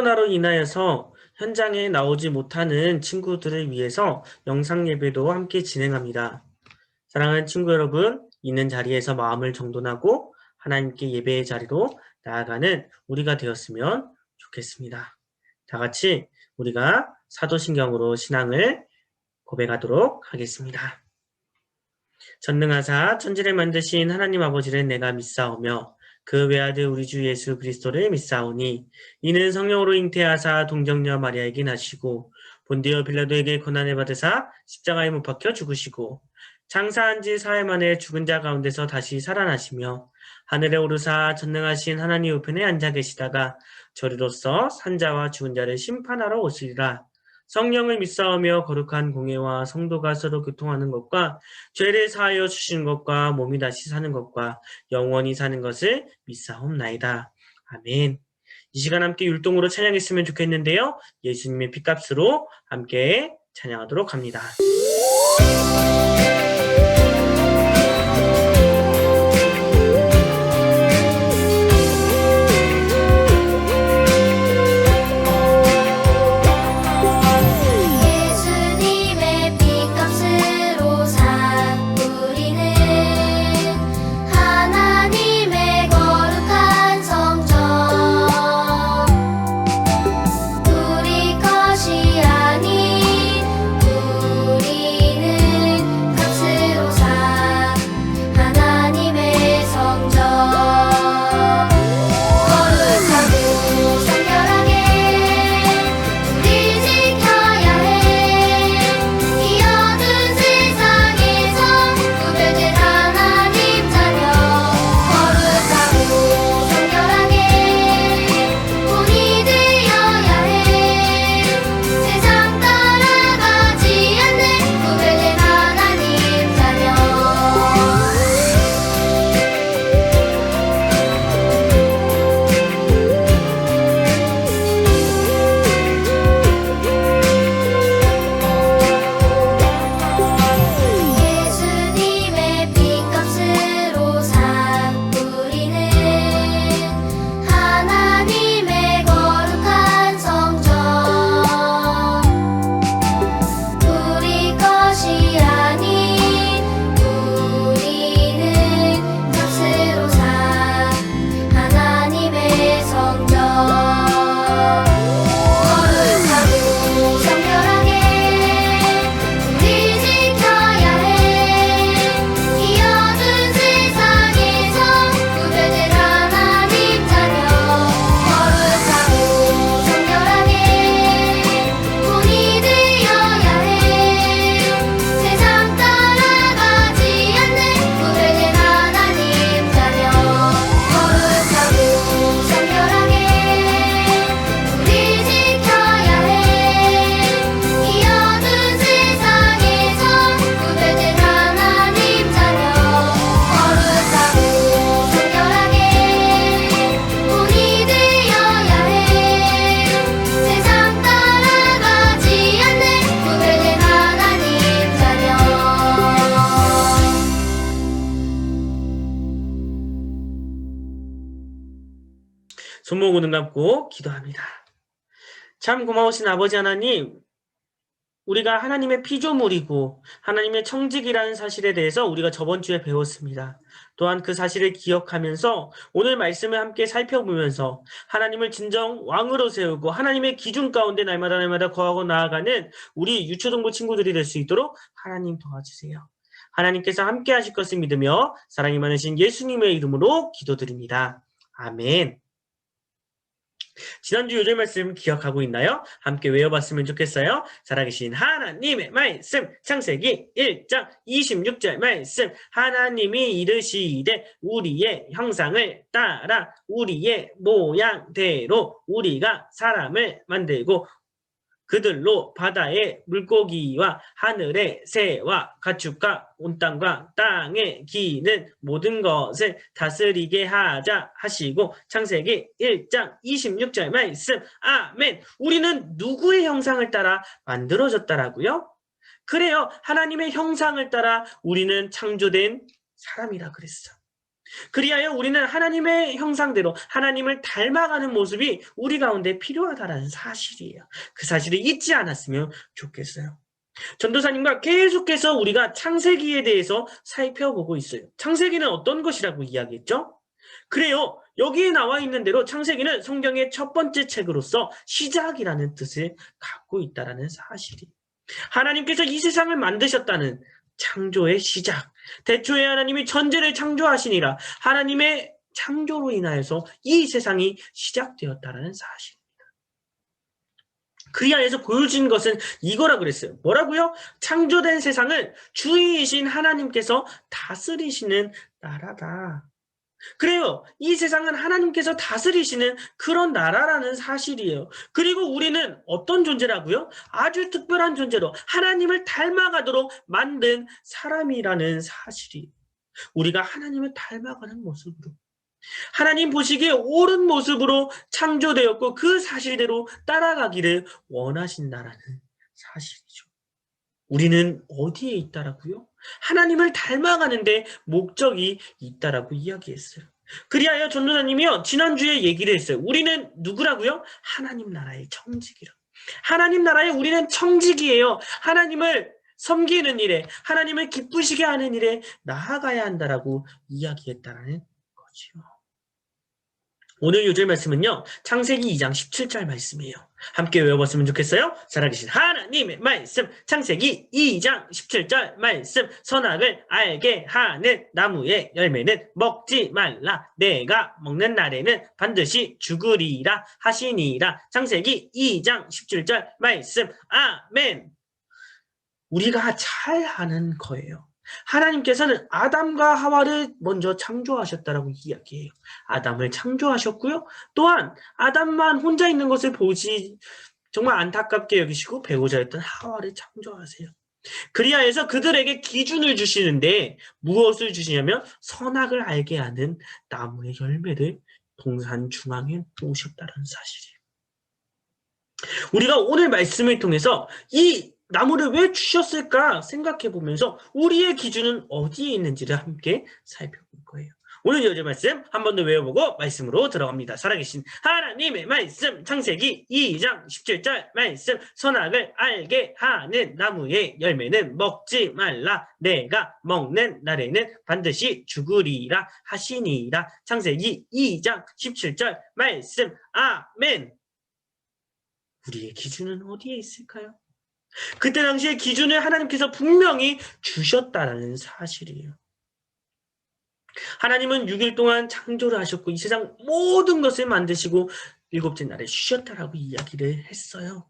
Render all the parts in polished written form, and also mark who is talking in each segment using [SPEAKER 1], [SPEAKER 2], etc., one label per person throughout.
[SPEAKER 1] 코로나로 인하여서 현장에 나오지 못하는 친구들을 위해서 영상 예배도 함께 진행합니다. 사랑하는 친구 여러분, 있는 자리에서 마음을 정돈하고 하나님께 예배의 자리로 나아가는 우리가 되었으면 좋겠습니다. 다 같이 우리가 사도신경으로 신앙을 고백하도록 하겠습니다. 전능하사 천지를 만드신 하나님 아버지를 내가 믿사오며 그 외아들 우리 주 예수 그리스도를 믿사오니 이는 성령으로 잉태하사 동정녀 마리아에게 나시고 본디오 빌라도에게 고난을 받으사 십자가에 못 박혀 죽으시고 장사한 지 사흘 만에 죽은 자 가운데서 다시 살아나시며 하늘에 오르사 전능하신 하나님 우편에 앉아 계시다가 저리로서 산자와 죽은 자를 심판하러 오시리라. 성령을 믿사오며 거룩한 공예와 성도가 서로 교통하는 것과 죄를 사하여 주시는 것과 몸이 다시 사는 것과 영원히 사는 것을 믿사옵나이다. 아멘. 이 시간 함께 율동으로 찬양했으면 좋겠는데요. 예수님의 핏값으로 함께 찬양하도록 합니다. 손목을 눈 감고 기도합니다. 참 고마우신 아버지 하나님, 우리가 하나님의 피조물이고 하나님의 청직이라는 사실에 대해서 우리가 저번 주에 배웠습니다. 또한 그 사실을 기억하면서 오늘 말씀을 함께 살펴보면서 하나님을 진정 왕으로 세우고 하나님의 기준 가운데 날마다 거하고 나아가는 우리 유초동부 친구들이 될 수 있도록 하나님 도와주세요. 하나님께서 함께 하실 것을 믿으며 사랑이 많으신 예수님의 이름으로 기도드립니다. 아멘. 지난주 요절 말씀 기억하고 있나요? 함께 외워봤으면 좋겠어요. 살아계신 하나님의 말씀, 창세기 1장 26절 말씀. 하나님이 이르시되 우리의 형상을 따라 우리의 모양대로 우리가 사람을 만들고 그들로 바다의 물고기와 하늘의 새와 가축과 온 땅과 땅에 기는 모든 것을 다스리게 하자 하시고 창세기 1장 26절 말씀. 아멘. 우리는 누구의 형상을 따라 만들어졌다라고요? 그래요. 하나님의 형상을 따라 우리는 창조된 사람이라 그랬어. 그리하여 우리는 하나님의 형상대로 하나님을 닮아가는 모습이 우리 가운데 필요하다는 사실이에요. 그 사실을 잊지 않았으면 좋겠어요. 전도사님과 계속해서 우리가 창세기에 대해서 살펴보고 있어요. 창세기는 어떤 것이라고 이야기했죠? 그래요. 여기에 나와 있는 대로 창세기는 성경의 첫 번째 책으로서 시작이라는 뜻을 갖고 있다는 사실이. 하나님께서 이 세상을 만드셨다는 창조의 시작. 대초에 하나님이 천지를 창조하시니라. 하나님의 창조로 인하여서 이 세상이 시작되었다는 사실. 그 안에서 보여진 것은 이거라 그랬어요. 뭐라고요? 창조된 세상을 주인이신 하나님께서 다스리시는 나라다. 그래요. 이 세상은 하나님께서 다스리시는 그런 나라라는 사실이에요. 그리고 우리는 어떤 존재라고요? 아주 특별한 존재로 하나님을 닮아가도록 만든 사람이라는 사실이에요. 우리가 하나님을 닮아가는 모습으로. 하나님 보시기에 옳은 모습으로 창조되었고 그 사실대로 따라가기를 원하신다라는 사실이죠. 우리는 어디에 있다라고요? 하나님을 닮아가는데 목적이 있다라고 이야기했어요. 그리하여 전도사님이요 지난주에 얘기를 했어요. 우리는 누구라고요? 하나님 나라의 청지기라. 하나님 나라에 우리는 청지기예요. 하나님을 섬기는 일에, 하나님을 기쁘시게 하는 일에 나아가야 한다라고 이야기했다라는 거지요. 오늘 요절 말씀은요. 창세기 2장 17절 말씀이에요. 함께 외워봤으면 좋겠어요. 살아계신 하나님의 말씀. 창세기 2장 17절 말씀. 선악을 알게 하는 나무의 열매는 먹지 말라. 내가 먹는 날에는 반드시 죽으리라 하시니라. 창세기 2장 17절 말씀. 아멘. 우리가 잘 아는 거예요. 하나님께서는 아담과 하와를 먼저 창조하셨다라고 이야기해요. 아담을 창조하셨고요. 또한 아담만 혼자 있는 것을 보지 정말 안타깝게 여기시고 배우자였던 하와를 창조하세요. 그리하여서 그들에게 기준을 주시는데 무엇을 주시냐면 선악을 알게 하는 나무의 열매를 동산 중앙에 놓으셨다는 사실이에요. 우리가 오늘 말씀을 통해서 이 나무를 왜 주셨을까 생각해 보면서 우리의 기준은 어디에 있는지를 함께 살펴볼 거예요. 오늘 요절 말씀 한 번 더 외워보고 말씀으로 들어갑니다. 살아계신 하나님의 말씀 창세기 2장 17절 말씀. 선악을 알게 하는 나무의 열매는 먹지 말라. 내가 먹는 날에는 반드시 죽으리라 하시니라. 창세기 2장 17절 말씀. 아멘. 우리의 기준은 어디에 있을까요? 그때 당시에 기준을 하나님께서 분명히 주셨다라는 사실이에요. 하나님은 6일 동안 창조를 하셨고 이 세상 모든 것을 만드시고 일곱째 날에 쉬셨다라고 이야기를 했어요.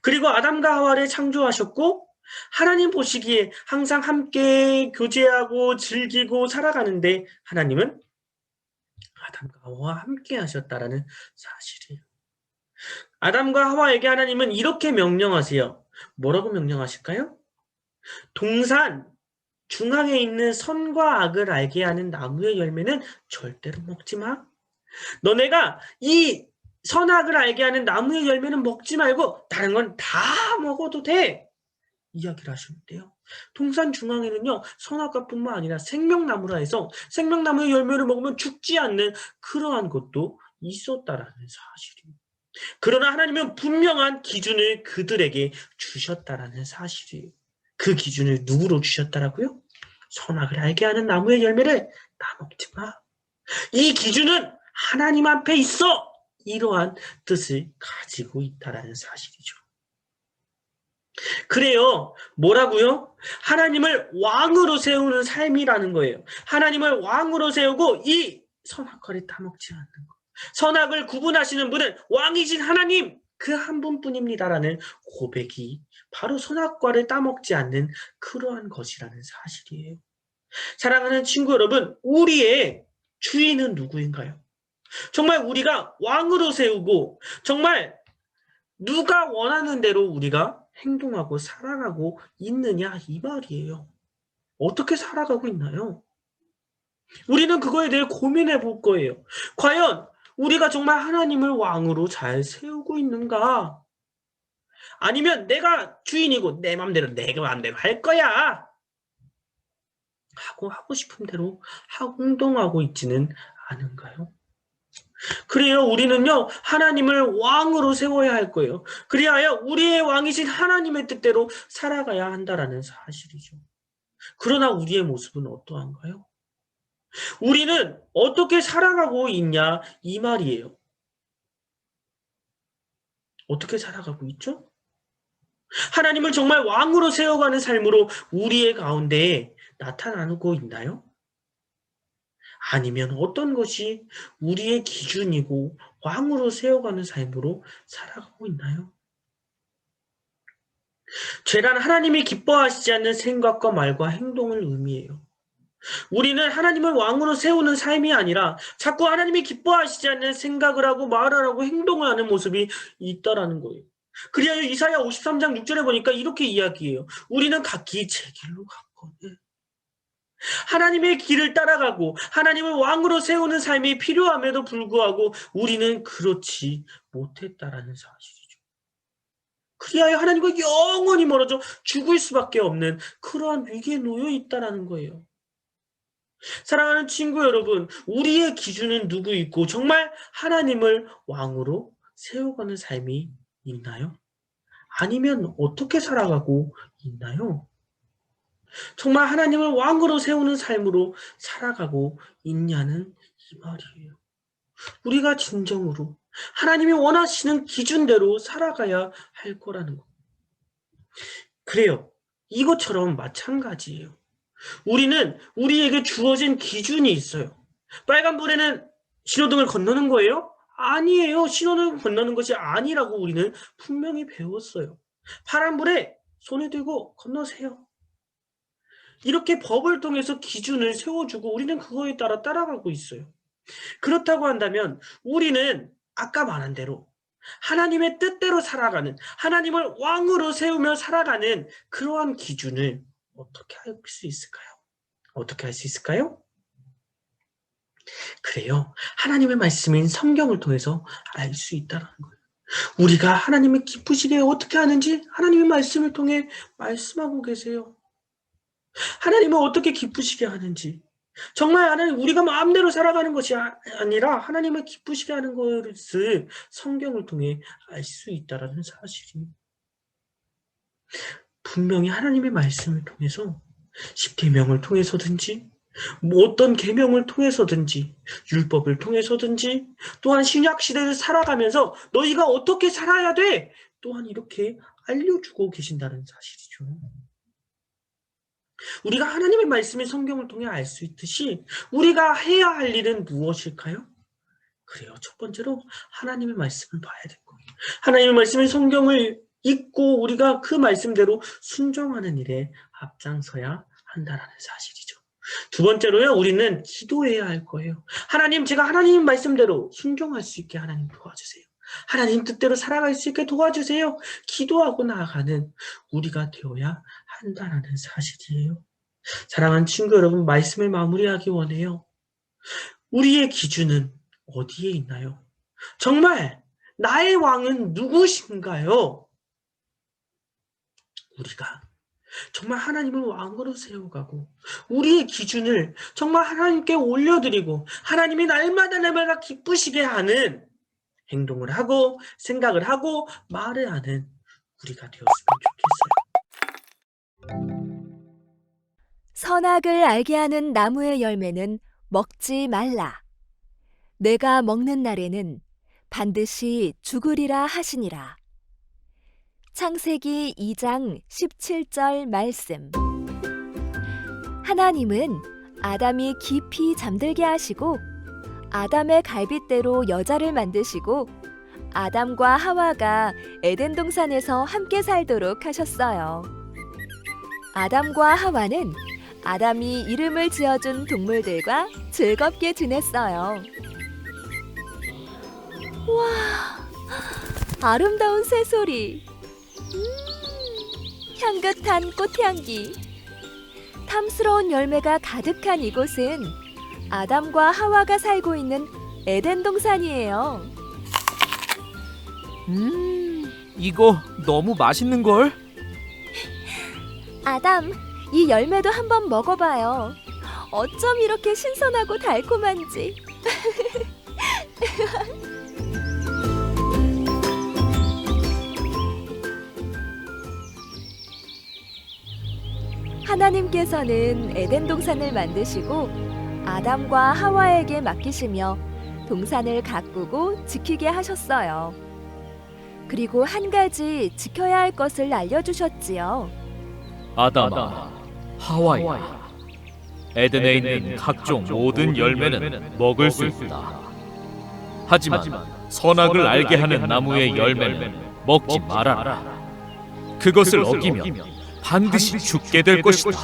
[SPEAKER 1] 그리고 아담과 하와를 창조하셨고 하나님 보시기에 항상 함께 교제하고 즐기고 살아가는데 하나님은 아담과 하와와 함께 하셨다라는 사실이에요. 아담과 하와에게 하나님은 이렇게 명령하세요. 뭐라고 명령하실까요? 동산 중앙에 있는 선과 악을 알게 하는 나무의 열매는 절대로 먹지 마. 너네가 이 선악을 알게 하는 나무의 열매는 먹지 말고 다른 건 다 먹어도 돼. 이야기를 하셨는데요. 동산 중앙에는요. 선악과뿐만 아니라 생명나무라 해서 생명나무의 열매를 먹으면 죽지 않는 그러한 것도 있었다라는 사실입니다. 그러나 하나님은 분명한 기준을 그들에게 주셨다라는 사실이에요. 그 기준을 누구로 주셨다라고요? 선악을 알게 하는 나무의 열매를 따먹지 마. 이 기준은 하나님 앞에 있어. 이러한 뜻을 가지고 있다라는 사실이죠. 그래요. 뭐라고요? 하나님을 왕으로 세우는 삶이라는 거예요. 하나님을 왕으로 세우고 이 선악과를 따먹지 않는 것. 선악을 구분하시는 분은 왕이신 하나님 그 한 분뿐입니다라는 고백이 바로 선악과를 따먹지 않는 그러한 것이라는 사실이에요. 사랑하는 친구 여러분, 우리의 주인은 누구인가요? 정말 우리가 왕으로 세우고 정말 누가 원하는 대로 우리가 행동하고 살아가고 있느냐 이 말이에요. 어떻게 살아가고 있나요? 우리는 그거에 대해 고민해 볼 거예요. 과연 우리가 정말 하나님을 왕으로 잘 세우고 있는가? 아니면 내가 주인이고 내 맘대로 할 거야. 하고 싶은 대로 행동하고 있지는 않은가요? 그래요, 우리는요, 하나님을 왕으로 세워야 할 거예요. 그리하여 우리의 왕이신 하나님의 뜻대로 살아가야 한다라는 사실이죠. 그러나 우리의 모습은 어떠한가요? 우리는 어떻게 살아가고 있냐, 이 말이에요. 어떻게 살아가고 있죠? 하나님을 정말 왕으로 세워가는 삶으로 우리의 가운데에 나타나고 있나요? 아니면 어떤 것이 우리의 기준이고 왕으로 세워가는 삶으로 살아가고 있나요? 죄란 하나님이 기뻐하시지 않는 생각과 말과 행동을 의미해요. 우리는 하나님을 왕으로 세우는 삶이 아니라 자꾸 하나님이 기뻐하시지 않는 생각을 하고 말을 하고 행동을 하는 모습이 있다라는 거예요. 그리하여 이사야 53장 6절에 보니까 이렇게 이야기해요. 우리는 각기 제 길로 갔거든. 하나님의 길을 따라가고 하나님을 왕으로 세우는 삶이 필요함에도 불구하고 우리는 그렇지 못했다라는 사실이죠. 그리하여 하나님과 영원히 멀어져 죽을 수밖에 없는 그러한 위기에 놓여 있다라는 거예요. 사랑하는 친구 여러분, 우리의 기준은 누구 있고 정말 하나님을 왕으로 세워가는 삶이 있나요? 아니면 어떻게 살아가고 있나요? 정말 하나님을 왕으로 세우는 삶으로 살아가고 있냐는 이 말이에요. 우리가 진정으로 하나님이 원하시는 기준대로 살아가야 할 거라는 거. 그래요. 이것처럼 마찬가지예요. 우리는 우리에게 주어진 기준이 있어요. 빨간불에는 신호등을 건너는 거예요? 아니에요. 신호등을 건너는 것이 아니라고 우리는 분명히 배웠어요. 파란불에 손을 들고 건너세요. 이렇게 법을 통해서 기준을 세워주고 우리는 그거에 따라 따라가고 있어요. 그렇다고 한다면 우리는 아까 말한 대로 하나님의 뜻대로 살아가는, 하나님을 왕으로 세우며 살아가는 그러한 기준을 어떻게 할 수 있을까요? 어떻게 할 수 있을까요? 그래요. 하나님의 말씀인 성경을 통해서 알 수 있다는 거예요. 우리가 하나님의 기쁘시게 어떻게 하는지 하나님의 말씀을 통해 말씀하고 계세요. 하나님은 어떻게 기쁘시게 하는지, 정말 하나님 우리가 마음대로 살아가는 것이 아니라 하나님을 기쁘시게 하는 것을 성경을 통해 알 수 있다는 사실이 분명히 하나님의 말씀을 통해서 10계명을 통해서든지 어떤 계명을 통해서든지 율법을 통해서든지 또한 신약 시대를 살아가면서 너희가 어떻게 살아야 돼 또한 이렇게 알려주고 계신다는 사실이죠. 우리가 하나님의 말씀인 성경을 통해 알 수 있듯이 우리가 해야 할 일은 무엇일까요? 그래요. 첫 번째로 하나님의 말씀을 봐야 될 거예요. 하나님의 말씀인 성경을 읽고 우리가 그 말씀대로 순종하는 일에 앞장서야 한다는 사실이죠. 두 번째로요. 우리는 기도해야 할 거예요. 하나님, 제가 하나님 말씀대로 순종할 수 있게 하나님 도와주세요. 하나님 뜻대로 살아갈 수 있게 도와주세요. 기도하고 나아가는 우리가 되어야 한다는 사실이에요. 사랑하는 친구 여러분, 말씀을 마무리하기 원해요. 우리의 기준은 어디에 있나요? 정말 나의 왕은 누구신가요? 우리가 정말 하나님을 왕으로 세워가고 우리의 기준을 정말 하나님께 올려드리고 하나님이 날마다 기쁘시게 하는 행동을 하고 생각을 하고 말을 하는 우리가 되었으면 좋겠어요.
[SPEAKER 2] 선악을 알게 하는 나무의 열매는 먹지 말라. 내가 먹는 날에는 반드시 죽으리라 하시니라. 창세기 2장 17절 말씀. 하나님은 아담이 깊이 잠들게 하시고 아담의 갈빗대로 여자를 만드시고 아담과 하와가 에덴 동산에서 함께 살도록 하셨어요. 아담과 하와는 아담이 이름을 지어준 동물들과 즐겁게 지냈어요. 와, 아름다운 새소리, 향긋한 꽃향기, 탐스러운 열매가 가득한 이곳은 아담과 하와가 살고 있는 에덴 동산이에요.
[SPEAKER 3] 이거 너무 맛있는걸?
[SPEAKER 2] 아담, 이 열매도 한번 먹어봐요. 어쩜 이렇게 신선하고 달콤한지. 하나님께서는 에덴 동산을 만드시고 아담과 하와에게 맡기시며 동산을 가꾸고 지키게 하셨어요. 그리고 한 가지 지켜야 할 것을 알려주셨지요.
[SPEAKER 3] 아담아, 하와야, 에덴에 있는 각종 모든 열매는 먹을 수 있다. 하지만 선악을 알게 하는 나무의 열매는 먹지 말아라. 그것을 어기면 반드시 죽게 될 것이다.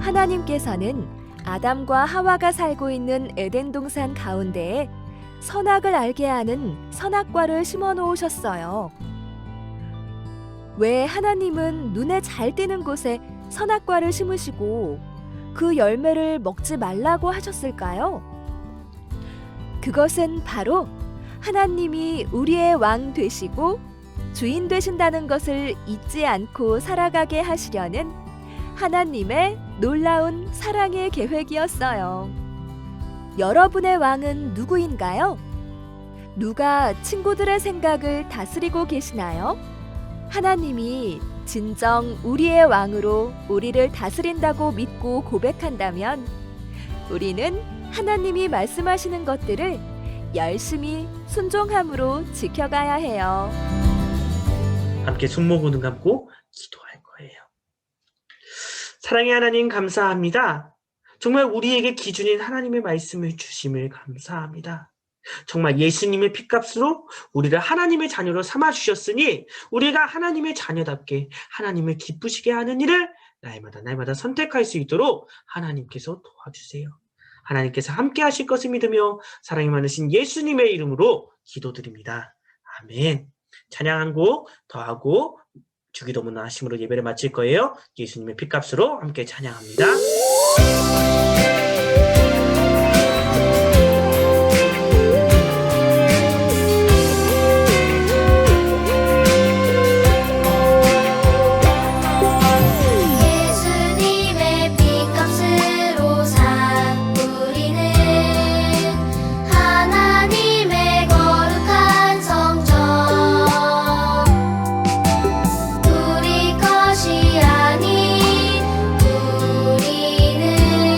[SPEAKER 2] 하나님께서는 아담과 하와가 살고 있는 에덴 동산 가운데에 선악을 알게 하는 선악과를 심어 놓으셨어요. 왜 하나님은 눈에 잘 띄는 곳에 선악과를 심으시고 그 열매를 먹지 말라고 하셨을까요? 그것은 바로 하나님이 우리의 왕 되시고 주인 되신다는 것을 잊지 않고 살아가게 하시려는 하나님의 놀라운 사랑의 계획이었어요. 여러분의 왕은 누구인가요? 누가 친구들의 생각을 다스리고 계시나요? 하나님이 진정 우리의 왕으로 우리를 다스린다고 믿고 고백한다면 우리는 하나님이 말씀하시는 것들을 열심히 순종함으로 지켜가야 해요.
[SPEAKER 1] 함께 손목을 눈 감고 기도할 거예요. 사랑의 하나님 감사합니다. 정말 우리에게 기준인 하나님의 말씀을 주심을 감사합니다. 정말 예수님의 피값으로 우리를 하나님의 자녀로 삼아주셨으니 우리가 하나님의 자녀답게 하나님을 기쁘시게 하는 일을 날마다 선택할 수 있도록 하나님께서 도와주세요. 하나님께서 함께 하실 것을 믿으며 사랑이 많으신 예수님의 이름으로 기도드립니다. 아멘. 찬양 한 곡 더 하고 주기도문 하심으로 예배를 마칠 거예요. 예수님의 피값으로 함께 찬양합니다.
[SPEAKER 4] 우리 것이 아닌 우리는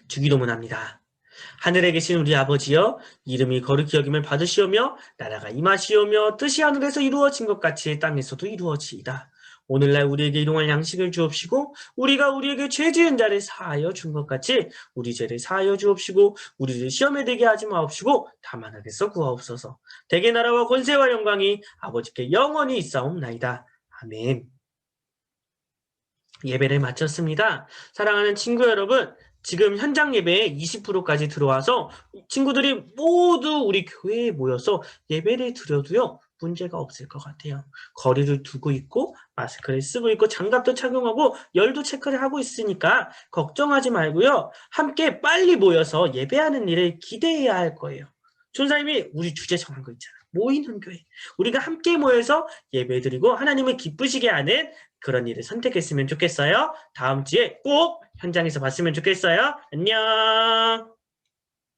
[SPEAKER 1] 주기도문합니다. 하늘에 계신 우리 아버지여, 이름이 거룩히 여김을 받으시오며 나라가 임하시오며 뜻이 하늘에서 이루어진 것 같이 땅에서도 이루어지이다. 오늘날 우리에게 일용할 양식을 주옵시고 우리가 우리에게 죄 지은 자를 사하여 준 것 같이 우리 죄를 사하여 주옵시고 우리를 시험에 들게 하지 마옵시고 다만 악에서 구하옵소서. 대개 나라와 권세와 영광이 아버지께 영원히 있사옵나이다. 아멘. 예배를 마쳤습니다. 사랑하는 친구 여러분, 지금 현장 예배에 20%까지 들어와서 친구들이 모두 우리 교회에 모여서 예배를 드려도요, 문제가 없을 것 같아요. 거리를 두고 있고 마스크를 쓰고 있고 장갑도 착용하고 열도 체크를 하고 있으니까 걱정하지 말고요. 함께 빨리 모여서 예배하는 일을 기대해야 할 거예요. 전사님이 우리 주제 정한 거 있잖아. 모이는 교회. 우리가 함께 모여서 예배드리고 하나님을 기쁘시게 하는 그런 일을 선택했으면 좋겠어요. 다음 주에 꼭 현장에서 봤으면 좋겠어요. 안녕.